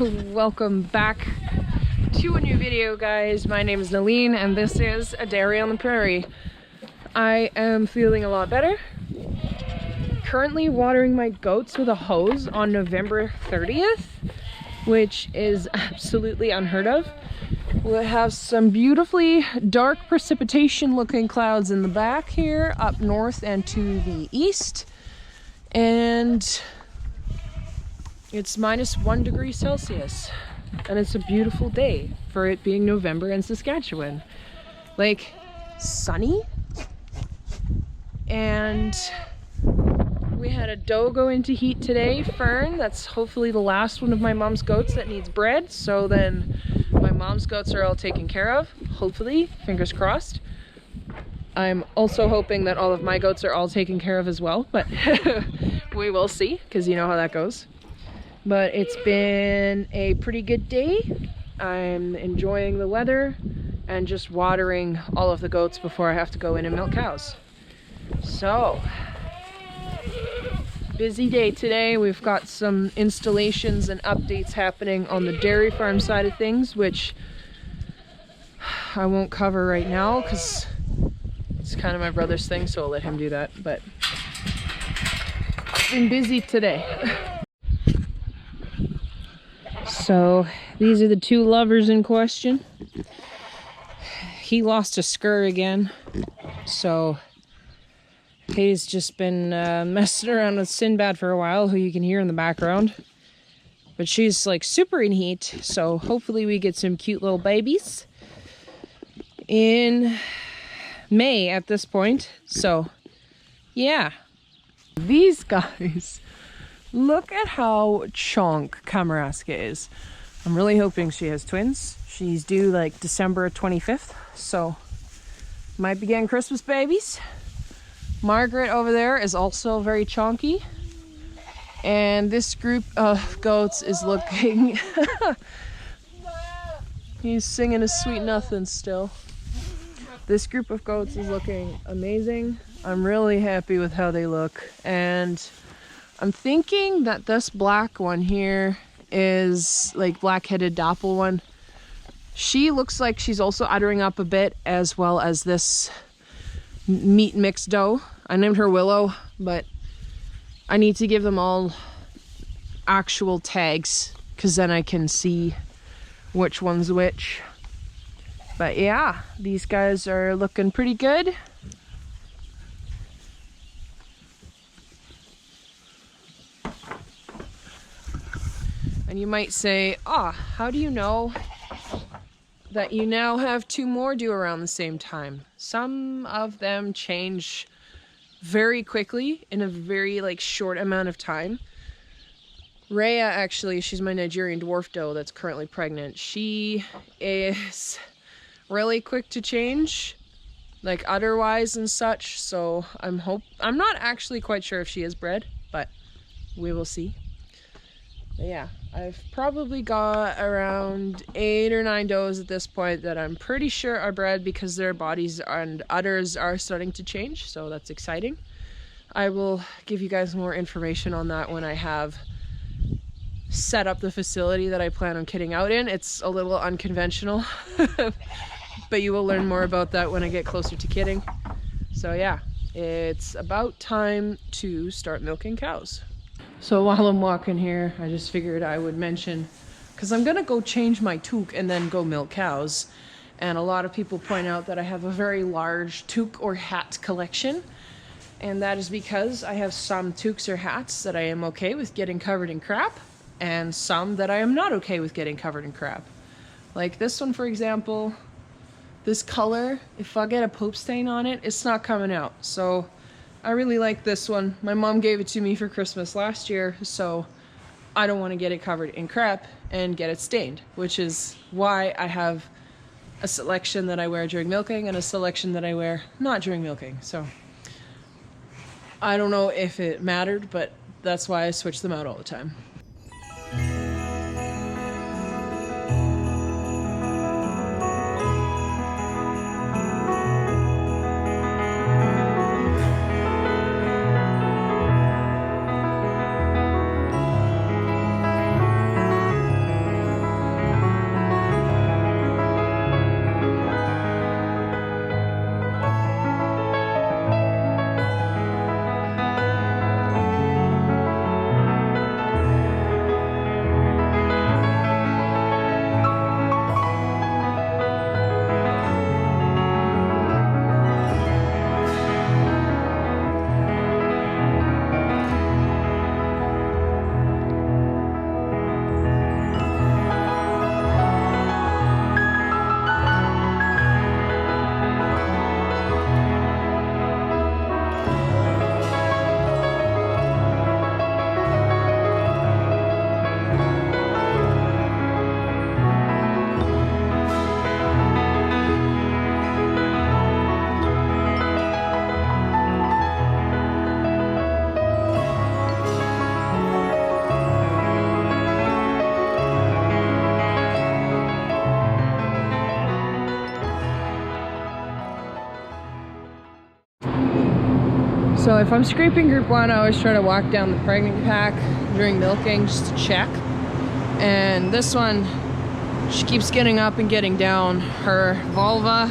Welcome back to a new video, guys. My name is Naleen and this is A Dairy on the Prairie. I am feeling a lot better. Currently watering my goats with a hose on November 30th, which is absolutely unheard of. We have some beautifully dark precipitation looking clouds in the back here, up north and to the east. And it's -1 degree Celsius. And it's a beautiful day for it being November in Saskatchewan. Like, sunny. And we had a doe go into heat today, Fern. That's hopefully the last one of my mom's goats that needs bred. So then my mom's goats are all taken care of. Hopefully, fingers crossed. I'm also hoping that all of my goats are all taken care of as well, but we will see, because you know how that goes. But it's been a pretty good day. I'm enjoying the weather and just watering all of the goats before I have to go in and milk cows. So, busy day today. We've got some installations and updates happening on the dairy farm side of things, which I won't cover right now because it's kind of my brother's thing, so I'll let him do that. But it's been busy today. So these are the two lovers in question. He lost a skir again, so he's just been messing around with Sinbad for a while, who you can hear in the background. But she's like super in heat, so hopefully we get some cute little babies in May at this point. So yeah, these guys. Look at how chonk Kamaraska is. I'm really hoping she has twins. She's due like December 25th, so might be getting Christmas babies. Margaret over there is also very chonky. And this group of goats is looking... He's singing a sweet nothing still. This group of goats is looking amazing. I'm really happy with how they look. And I'm thinking that this black one here is like black-headed dapple one. She looks like she's also uddering up a bit, as well as this meat mixed doe. I named her Willow, but I need to give them all actual tags because then I can see which one's which. But yeah, these guys are looking pretty good. And you might say, how do you know that you now have two more due around the same time? Some of them change very quickly in a very short amount of time. Rhea, actually, she's my Nigerian dwarf doe that's currently pregnant. She is really quick to change, like udder-wise and such. So I'm not actually quite sure if she is bred, but we will see. But yeah, I've probably got around 8 or 9 does at this point that I'm pretty sure are bred because their bodies and udders are starting to change, so that's exciting. I will give you guys more information on that when I have set up the facility that I plan on kidding out in. It's a little unconventional, but you will learn more about that when I get closer to kidding. So yeah, it's about time to start milking cows. So while I'm walking here, I just figured I would mention, because I'm gonna go change my toque and then go milk cows. And a lot of people point out that I have a very large toque or hat collection. And that is because I have some toques or hats that I am okay with getting covered in crap, and some that I am not okay with getting covered in crap. Like this one, for example, this color, if I get a poop stain on it, it's not coming out. So I really like this one. My mom gave it to me for Christmas last year, so I don't want to get it covered in crap and get it stained, which is why I have a selection that I wear during milking and a selection that I wear not during milking. So I don't know if it mattered, but that's why I switch them out all the time. So if I'm scraping group 1, I always try to walk down the pregnant pack during milking just to check. And this one, she keeps getting up and getting down. Her vulva,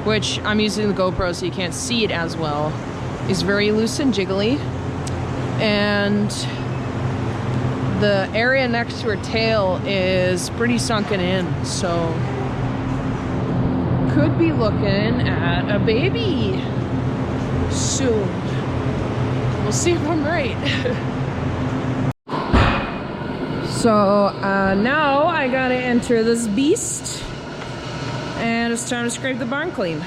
which I'm using the GoPro so you can't see it as well, is very loose and jiggly. And the area next to her tail is pretty sunken in, so could be looking at a baby soon. We'll see if I'm right. So now I gotta enter this beast, and it's time to scrape the barn clean.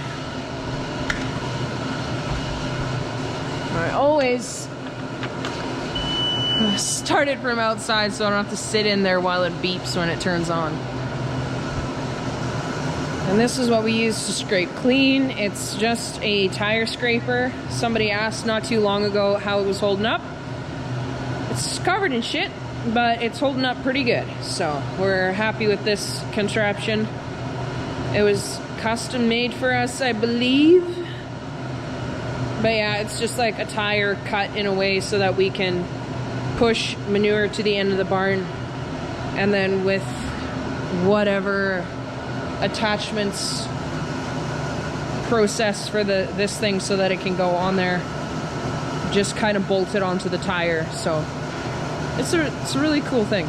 I always start it from outside so I don't have to sit in there while it beeps when it turns on. And this is what we use to scrape clean. It's just a tire scraper. Somebody asked not too long ago how it was holding up. It's covered in shit, but it's holding up pretty good. So we're happy with this contraption. It was custom made for us, I believe. But yeah, it's just like a tire cut in a way so that we can push manure to the end of the barn, and then with whatever attachments process for this thing so that it can go on there, just kind of bolt it onto the tire. So it's a really cool thing.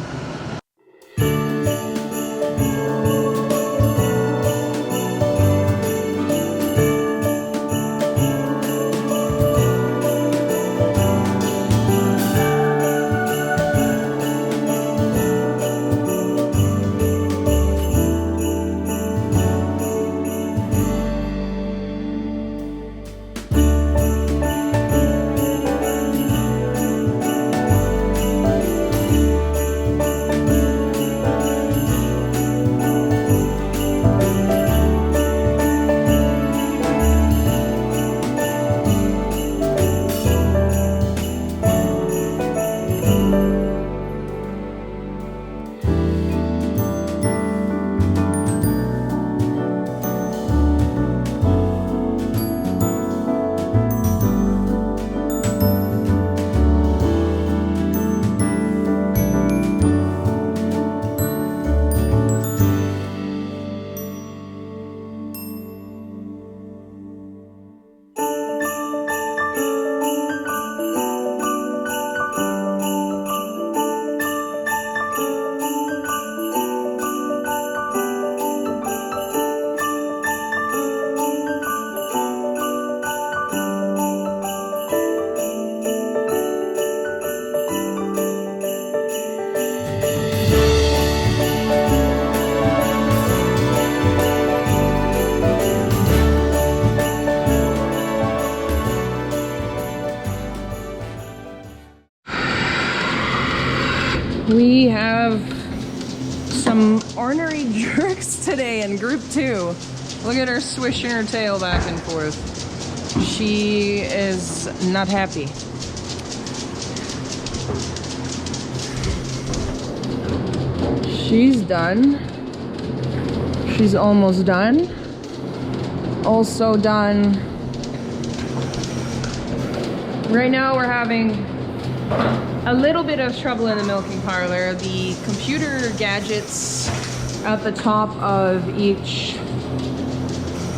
We have some ornery jerks today in group 2. Look at her swishing her tail back and forth. She is not happy. She's done. She's almost done. Also done. Right now we're having a little bit of trouble in the milking parlor. The computer gadgets at the top of each...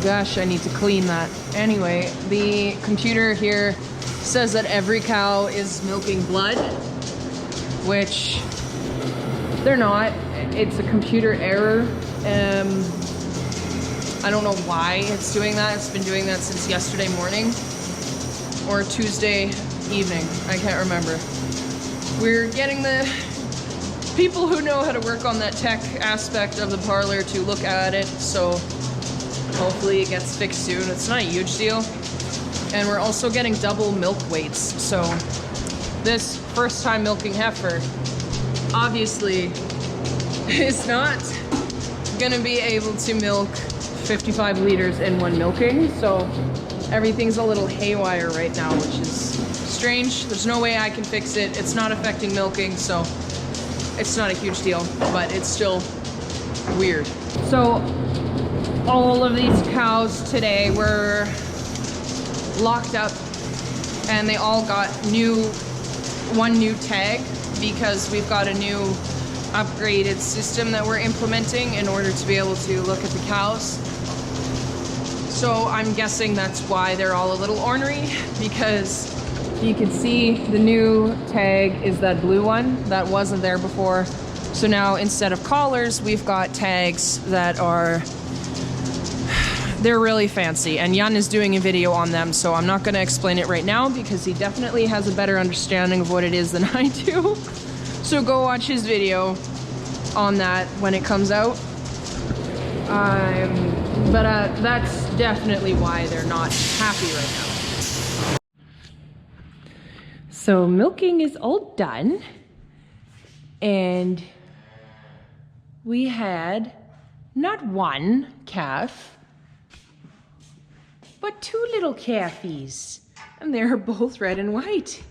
Gosh, I need to clean that. Anyway, the computer here says that every cow is milking blood, which they're not. It's a computer error. I don't know why it's doing that. It's been doing that since yesterday morning or Tuesday evening. I can't remember. We're getting the people who know how to work on that tech aspect of the parlor to look at it, so hopefully it gets fixed soon. It's not a huge deal. And we're also getting double milk weights. So this first time milking heifer obviously is not gonna be able to milk 55 liters in one milking. So everything's a little haywire right now, which is strange. There's no way I can fix it. It's not affecting milking, so it's not a huge deal, but it's still weird. So all of these cows today were locked up and they all got one new tag because we've got a new upgraded system that we're implementing in order to be able to look at the cows. So I'm guessing that's why they're all a little ornery, because you can see the new tag is that blue one that wasn't there before. So now instead of collars, we've got tags that are, they're really fancy, and Jan is doing a video on them, so I'm not going to explain it right now because he definitely has a better understanding of what it is than I do. So go watch his video on that when it comes out. That's definitely why they're not happy right now. So milking is all done, and we had not one calf, but two little calfies, and they're both red and white.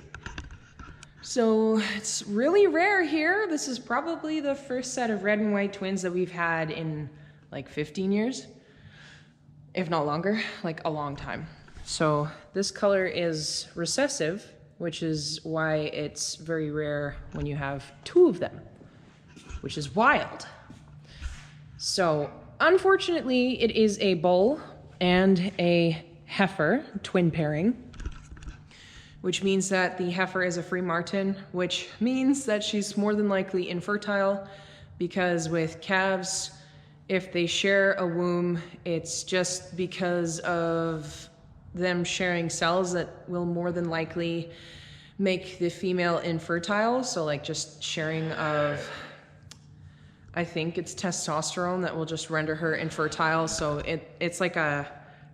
So it's really rare here. This is probably the first set of red and white twins that we've had in like 15 years, if not longer, like a long time. So this color is recessive, which is why it's very rare when you have two of them, which is wild. So unfortunately, it is a bull and a heifer twin pairing, which means that the heifer is a free martin, which means that she's more than likely infertile, because with calves, if they share a womb, it's just because of them sharing cells that will more than likely make the female infertile. So like just sharing of, I think it's testosterone that will just render her infertile. So it's like a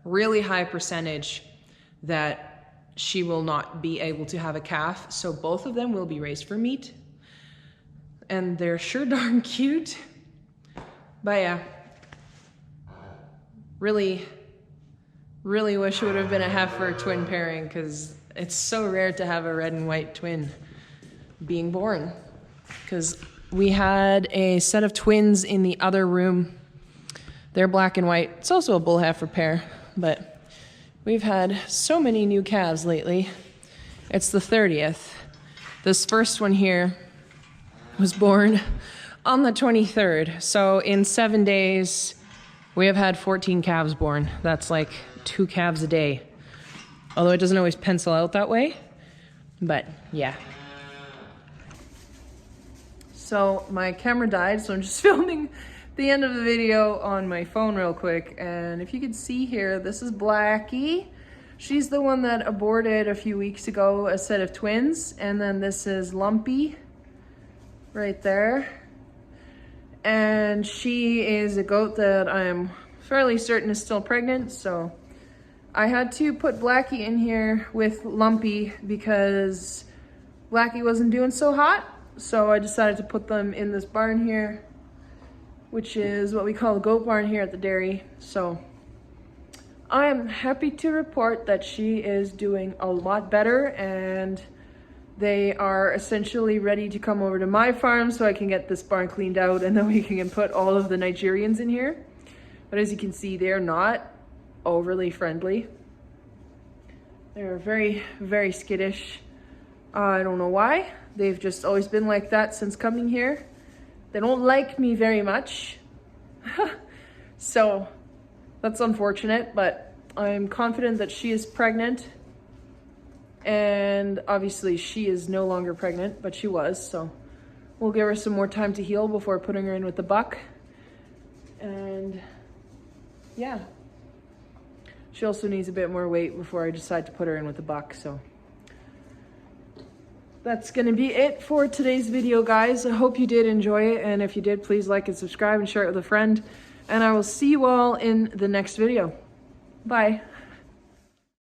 really high percentage that she will not be able to have a calf. So both of them will be raised for meat, and they're sure darn cute. But yeah, really wish it would have been a heifer twin pairing, because it's so rare to have a red and white twin being born. Because we had a set of twins in the other room. They're black and white. It's also a bull heifer pair, but we've had so many new calves lately. It's the 30th. This first one here was born on the 23rd. So in 7 days, we have had 14 calves born. That's like 2 calves a day. Although it doesn't always pencil out that way. But yeah. So my camera died, so I'm just filming the end of the video on my phone real quick. And if you can see here, this is Blackie. She's the one that aborted a few weeks ago, a set of twins. And then this is Lumpy right there. And she is a goat that I'm fairly certain is still pregnant. So I had to put Blackie in here with Lumpy because Blackie wasn't doing so hot. So I decided to put them in this barn here, which is what we call the goat barn here at the dairy. So I am happy to report that she is doing a lot better, and they are essentially ready to come over to my farm so I can get this barn cleaned out, and then we can put all of the Nigerians in here. But as you can see, they're not overly friendly. They're very, very skittish. I don't know why. They've just always been like that since coming here. They don't like me very much. So that's unfortunate, but I'm confident that she is pregnant. And obviously she is no longer pregnant, but she was. So we'll give her some more time to heal before putting her in with the buck. And yeah, she also needs a bit more weight before I decide to put her in with the buck. So that's gonna be it for today's video, guys. I hope you did enjoy it, and if you did, please like and subscribe and share it with a friend, and I will see you all in the next video. Bye.